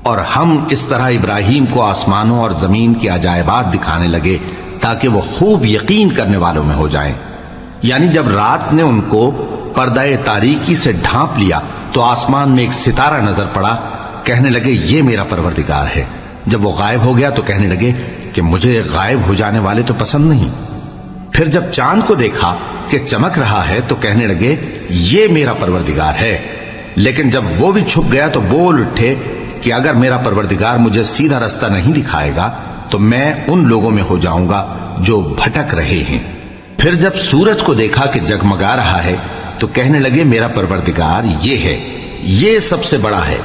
اور ہم اس طرح ابراہیم کو آسمانوں اور زمین کے عجائبات دکھانے لگے تاکہ وہ خوب یقین کرنے والوں میں ہو جائیں۔ یعنی جب رات نے ان کو پردہ تاریکی سے ڈھانپ لیا تو آسمان میں ایک ستارہ نظر پڑا، کہنے لگے یہ میرا پروردگار ہے۔ جب وہ غائب ہو گیا تو کہنے لگے کہ مجھے غائب ہو جانے والے تو پسند نہیں۔ پھر جب چاند کو دیکھا کہ چمک رہا ہے تو کہنے لگے یہ میرا پروردگار ہے۔ لیکن جب وہ بھی چھپ گیا تو بول اٹھے کہ اگر میرا پروردگار مجھے سیدھا رستہ نہیں دکھائے گا تو میں ان لوگوں میں ہو جاؤں گا جو بھٹک رہے ہیں۔ پھر جب سورج کو دیکھا کہ جگمگا رہا ہے تو کہنے لگے میرا پروردگار یہ ہے، یہ سب سے بڑا ہے۔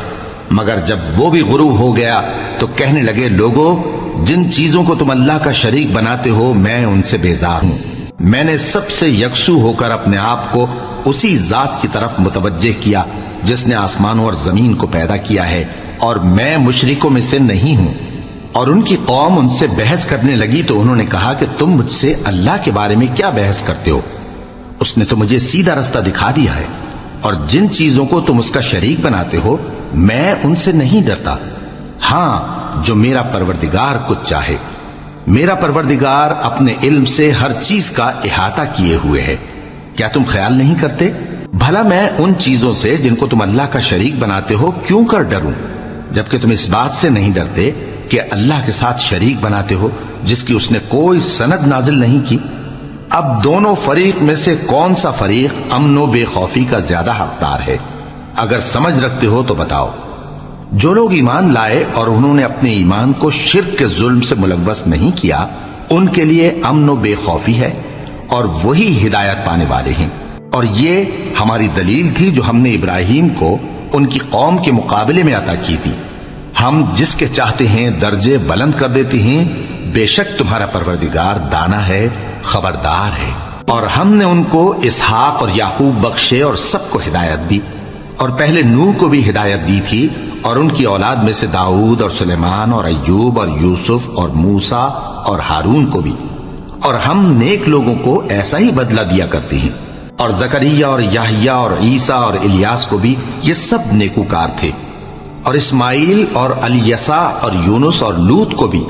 مگر جب وہ بھی غروب ہو گیا تو کہنے لگے لوگو، جن چیزوں کو تم اللہ کا شریک بناتے ہو میں ان سے بیزار ہوں۔ میں نے سب سے یکسو ہو کر اپنے آپ کو اسی ذات کی طرف متوجہ کیا جس نے آسمانوں اور زمین کو پیدا کیا ہے، اور میں مشرکوں میں سے نہیں ہوں۔ اور ان کی قوم ان سے بحث کرنے لگی تو انہوں نے کہا کہ تم مجھ سے اللہ کے بارے میں کیا بحث کرتے ہو؟ اس نے تو مجھے سیدھا رستہ دکھا دیا ہے، اور جن چیزوں کو تم اس کا شریک بناتے ہو میں ان سے نہیں ڈرتا، ہاں جو میرا پروردگار کچھ چاہے۔ میرا پروردگار اپنے علم سے ہر چیز کا احاطہ کیے ہوئے ہے۔ کیا تم خیال نہیں کرتے؟ بھلا میں ان چیزوں سے جن کو تم اللہ کا شریک بناتے ہو کیوں کر ڈروں، جبکہ تم اس بات سے نہیں ڈرتے کہ اللہ کے ساتھ شریک بناتے ہو جس کی اس نے کوئی سند نازل نہیں کی۔ اب دونوں فریق میں سے کون سا فریق امن و بے خوفی کا زیادہ حقدار ہے؟ اگر سمجھ رکھتے ہو تو بتاؤ۔ جو لوگ ایمان لائے اور انہوں نے اپنے ایمان کو شرک کے ظلم سے ملوث نہیں کیا ان کے لیے امن و بے خوفی ہے، اور وہی ہدایت پانے والے ہیں۔ اور یہ ہماری دلیل تھی جو ہم نے ابراہیم کو ان کی قوم کے مقابلے میں عطا کی تھی۔ ہم جس کے چاہتے ہیں درجے بلند کر دیتے ہیں، بے شک تمہارا پروردگار دانا ہے، خبردار ہے۔ اور ہم نے ان کو اسحاق اور یعقوب بخشے اور سب کو ہدایت دی، اور پہلے نوح کو بھی ہدایت دی تھی، اور ان کی اولاد میں سے داؤد اور سلیمان اور ایوب اور یوسف اور موسیٰ اور ہارون کو بھی۔ اور ہم نیک لوگوں کو ایسا ہی بدلہ دیا کرتے ہیں۔ اور زکریا اور یحییٰ اور عیسیٰ اور الیاس کو بھی، یہ سب نیکوکار تھے۔ اور اسماعیل اور الیسع اور یونس اور لوط کو بھی،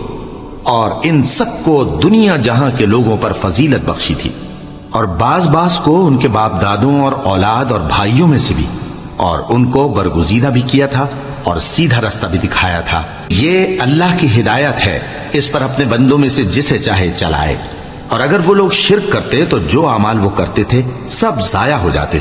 اور ان سب کو دنیا جہاں کے لوگوں پر فضیلت بخشی تھی، اور بعض کو ان کے باپ دادوں اور اولاد اور بھائیوں میں سے بھی، اور ان کو برگزیدہ بھی کیا تھا اور سیدھا رستہ بھی دکھایا تھا۔ یہ اللہ کی ہدایت ہے، اس پر اپنے بندوں میں سے جسے چاہے چلائے۔ اور اگر وہ لوگ شرک کرتے تو جو اعمال وہ کرتے تھے سب ضائع ہو جاتے۔